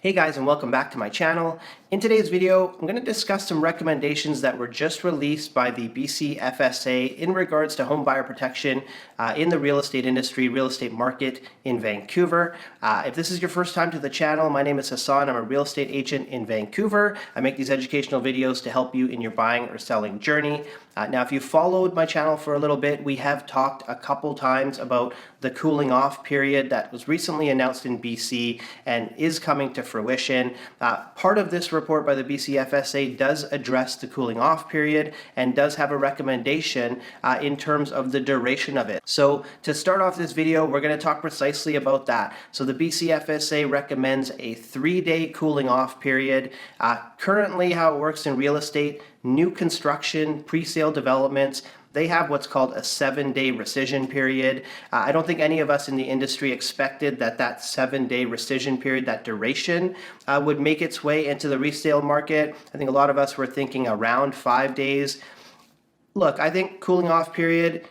Hey guys, and welcome back to my channel. In today's video, I'm going to discuss some recommendations that were just released by the BCFSA in regards to home buyer protection in the real estate industry, real estate market in Vancouver. If this is your first time to the channel, my name is Hasan. I'm a real estate agent in Vancouver. I make these educational videos to help you in your buying or selling journey. Now, if you followed my channel for a little bit, we have talked a couple times about the cooling off period that was recently announced in BC and is coming to fruition. Part of this report by the BCFSA does address the cooling off period and does have a recommendation in terms of the duration of it. So to start off this video, we're going to talk precisely about that. So the BCFSA recommends a 3-day cooling off period. Currently, how it works in real estate, new construction, pre-sale developments, they have what's called a 7-day rescission period. I don't think any of us in the industry expected that 7-day rescission period, that duration, would make its way into the resale market. I think a lot of us were thinking around 5 days. Look, I think cooling off period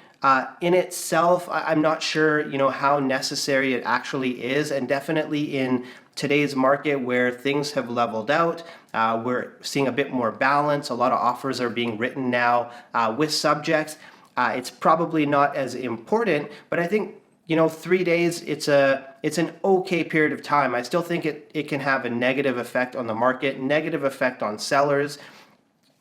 in itself, I'm not sure, how necessary it actually is, and definitely in today's market where things have leveled out, we're seeing a bit more balance. A lot of offers are being written now with subjects. It's probably not as important, but I think 3 days, it's an okay period of time. I still think it can have a negative effect on the market, negative effect on sellers.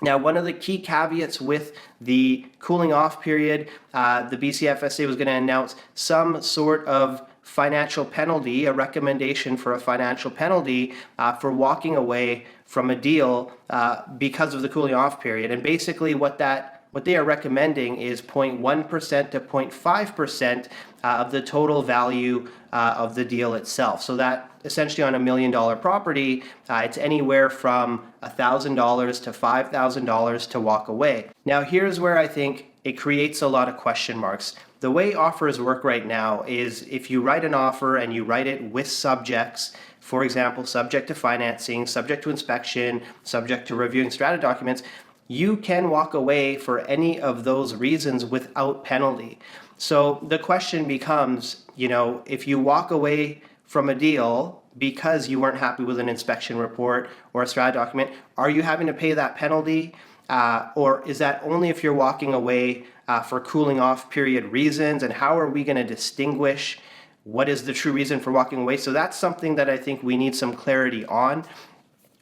Now, one of the key caveats with the cooling off period, the BCFSA was going to announce some sort of financial penalty, a recommendation for a financial penalty for walking away from a deal because of the cooling off period. And basically what they are recommending is 0.1% to 0.5% of the total value of the deal itself. So that essentially on $1 million property, it's anywhere from $1,000 to $5,000 to walk away. Now, here's where I think it creates a lot of question marks. The way offers work right now is if you write an offer and you write it with subjects, for example, subject to financing, subject to inspection, subject to reviewing strata documents, you can walk away for any of those reasons without penalty. So the question becomes, if you walk away from a deal because you weren't happy with an inspection report or a strata document, are you having to pay that penalty? Or is that only if you're walking away for cooling off period reasons? And how are we going to distinguish what is the true reason for walking away? So that's something that I think we need some clarity on.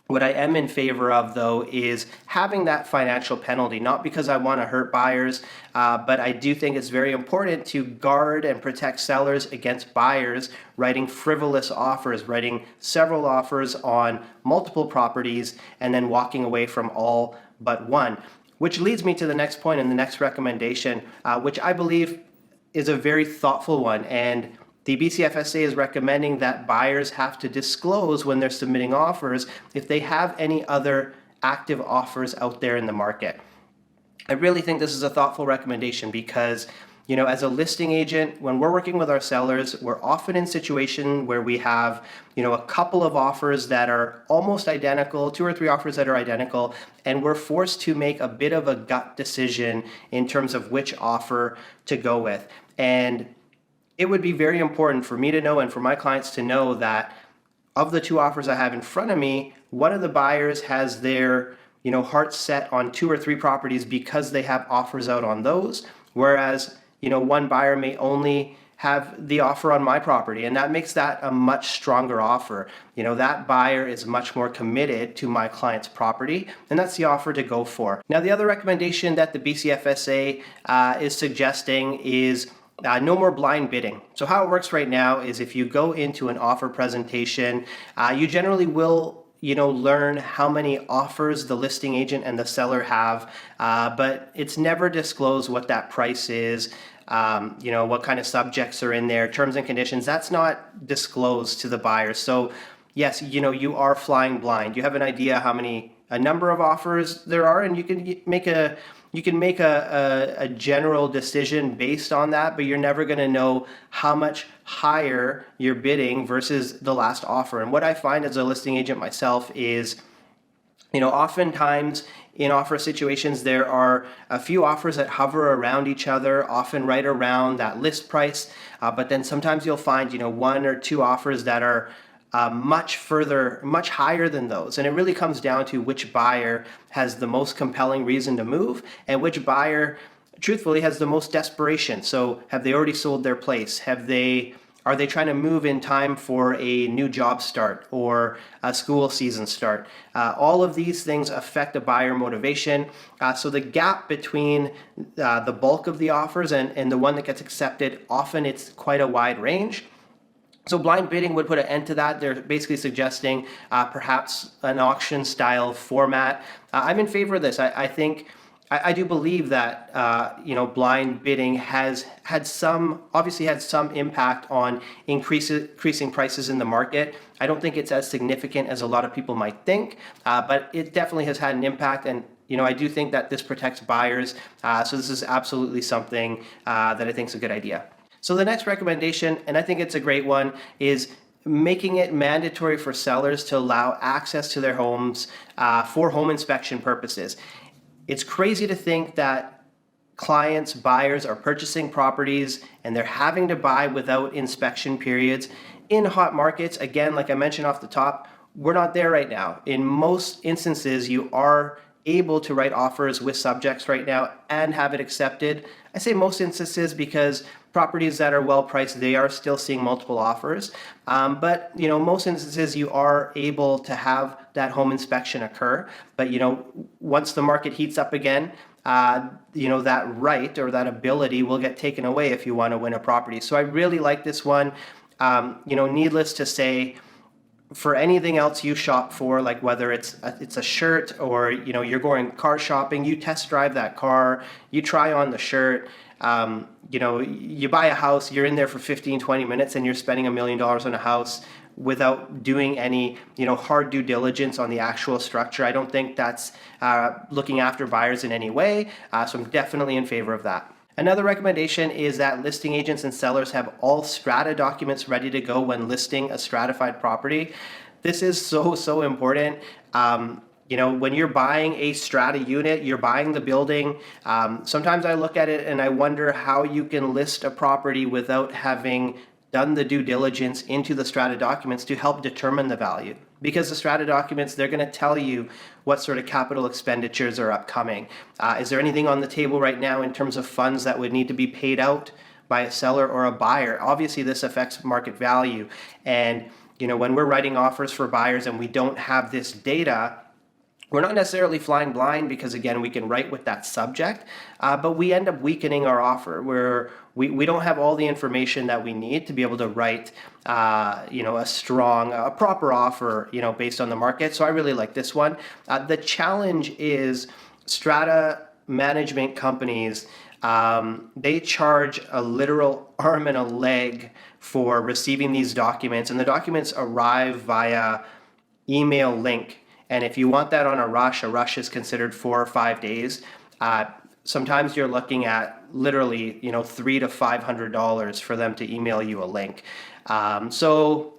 What I am in favor of, though, is having that financial penalty, not because I want to hurt buyers, but I do think it's very important to guard and protect sellers against buyers writing frivolous offers, writing several offers on multiple properties, and then walking away from all but one. Which leads me to the next point and the next recommendation, which I believe is a very thoughtful one. And the BCFSA is recommending that buyers have to disclose when they're submitting offers if they have any other active offers out there in the market. I really think this is a thoughtful recommendation because, as a listing agent, when we're working with our sellers, we're often in a situation where we have, a couple of offers that are almost identical, 2 or 3 offers that are identical, and we're forced to make a bit of a gut decision in terms of which offer to go with. And it would be very important for me to know and for my clients to know that of the 2 offers I have in front of me, one of the buyers has their heart set on 2 or 3 properties because they have offers out on those, whereas one buyer may only have the offer on my property, and that makes that a much stronger offer. That buyer is much more committed to my client's property, and that's the offer to go for. Now, the other recommendation that the BCFSA is suggesting is no more blind bidding. So how it works right now is if you go into an offer presentation, you generally will learn how many offers the listing agent and the seller have, but it's never disclosed what that price is, what kind of subjects are in there, terms and conditions. That's not disclosed to the buyer. So yes, you are flying blind. You have an idea a number of offers there are, and you can make a general decision based on that, but you're never going to know how much higher you're bidding versus the last offer. And what I find as a listing agent myself is, oftentimes in offer situations, there are a few offers that hover around each other, often right around that list price. But then sometimes you'll find, 1 or 2 offers that are much higher than those. And it really comes down to which buyer has the most compelling reason to move and which buyer, truthfully, has the most desperation. So have they already sold their place? Are they trying to move in time for a new job start or a school season start? All of these things affect a buyer motivation. So the gap between the bulk of the offers and the one that gets accepted, often it's quite a wide range. So blind bidding would put an end to that. They're basically suggesting perhaps an auction style format. I'm in favor of this. I do believe that blind bidding has obviously had some impact on increasing prices in the market. I don't think it's as significant as a lot of people might think, but it definitely has had an impact. And I do think that this protects buyers. So this is absolutely something that I think is a good idea. So the next recommendation, and I think it's a great one, is making it mandatory for sellers to allow access to their homes for home inspection purposes. It's crazy to think that buyers are purchasing properties and they're having to buy without inspection periods in hot markets. Again, like I mentioned off the top, we're not there right now. In most instances, you are able to write offers with subjects right now and have it accepted. I say most instances because properties that are well priced, they are still seeing multiple offers. But most instances you are able to have that home inspection occur. But once the market heats up again, that right or that ability will get taken away if you want to win a property. So I really like this one. Needless to say, for anything else you shop for, like whether it's a shirt or you're going car shopping, you test drive that car, you try on the shirt, you buy a house, you're in there for 15-20 minutes and you're spending $1 million on a house without doing any hard due diligence on the actual structure. I don't think that's looking after buyers in any way, so I'm definitely in favor of that. Another recommendation is that listing agents and sellers have all strata documents ready to go when listing a stratified property. This is so important. When you're buying a strata unit, you're buying the building. Sometimes I look at it and I wonder how you can list a property without having done the due diligence into the strata documents to help determine the value. Because the strata documents, they're going to tell you what sort of capital expenditures are upcoming. Is there anything on the table right now in terms of funds that would need to be paid out by a seller or a buyer? Obviously, this affects market value. And when we're writing offers for buyers and we don't have this data, we're not necessarily flying blind because, again, we can write with that subject, but we end up weakening our offer where we don't have all the information that we need to be able to write, a proper offer, based on the market. So I really like this one. The challenge is strata management companies, they charge a literal arm and a leg for receiving these documents, and the documents arrive via email link. And if you want that on a rush is considered 4 or 5 days. Sometimes you're looking at literally, $300 to $500 for them to email you a link. So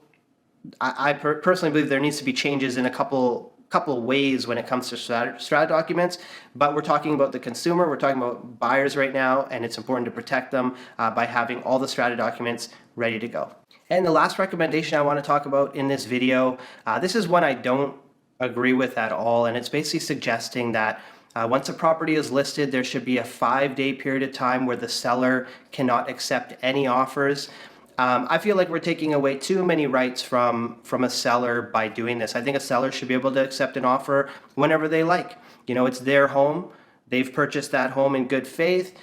I personally believe there needs to be changes in a couple ways when it comes to strata documents. But we're talking about the consumer, we're talking about buyers right now, and it's important to protect them by having all the strata documents ready to go. And the last recommendation I want to talk about in this video, this is one I don't agree with at all, and it's basically suggesting that once a property is listed, there should be a 5-day period of time where the seller cannot accept any offers. I feel like we're taking away too many rights from a seller by doing this. I think a seller should be able to accept an offer whenever they like. It's their home. They've purchased that home in good faith.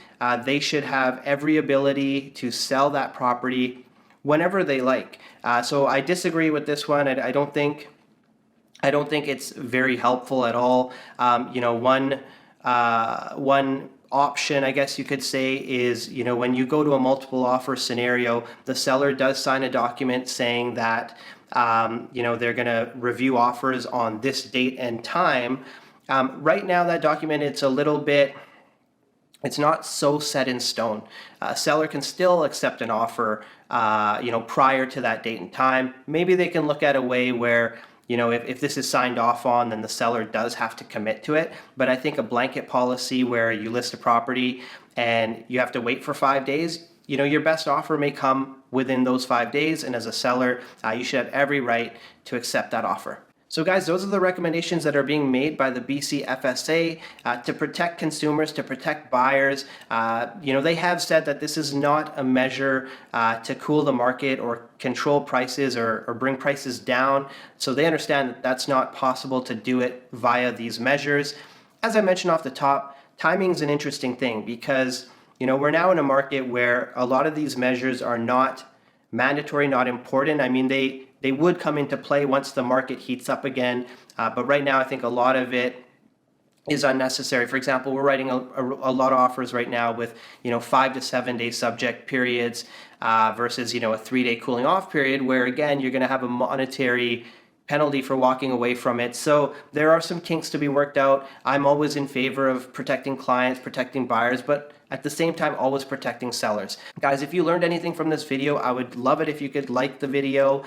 They should have every ability to sell that property whenever they like. So I disagree with this one. I don't think it's very helpful at all. One option, I guess you could say, is when you go to a multiple offer scenario, the seller does sign a document saying that they're going to review offers on this date and time. Right now, that document, it's not so set in stone. A seller can still accept an offer, prior to that date and time. Maybe they can look at a way where if this is signed off on, then the seller does have to commit to it. But I think a blanket policy where you list a property and you have to wait for 5 days, your best offer may come within those 5 days, and as a seller, you should have every right to accept that offer. So guys, those are the recommendations that are being made by the BCFSA to protect consumers, to protect buyers. They have said that this is not a measure to cool the market or control prices or bring prices down. So they understand that that's not possible to do it via these measures. As I mentioned off the top, timing is an interesting thing because we're now in a market where a lot of these measures are not mandatory, not important. I mean, they would come into play once the market heats up again, but right now I think a lot of it is unnecessary. For example, we're writing a lot of offers right now with 5 to 7 day subject periods versus a 3-day cooling off period, where again you're going to have a monetary penalty for walking away from it. So there are some kinks to be worked out. I'm always in favor of protecting clients, protecting buyers, but at the same time, always protecting sellers. Guys, if you learned anything from this video, I would love it if you could like the video,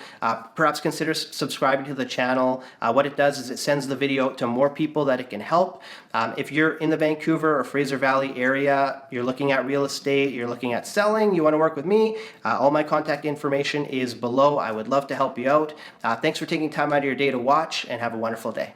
perhaps consider subscribing to the channel. What it does is it sends the video to more people that it can help. If you're in the Vancouver or Fraser Valley area, you're looking at real estate, you're looking at selling, you want to work with me, all my contact information is below. I would love to help you out. Thanks for taking time out of your day to watch, and have a wonderful day.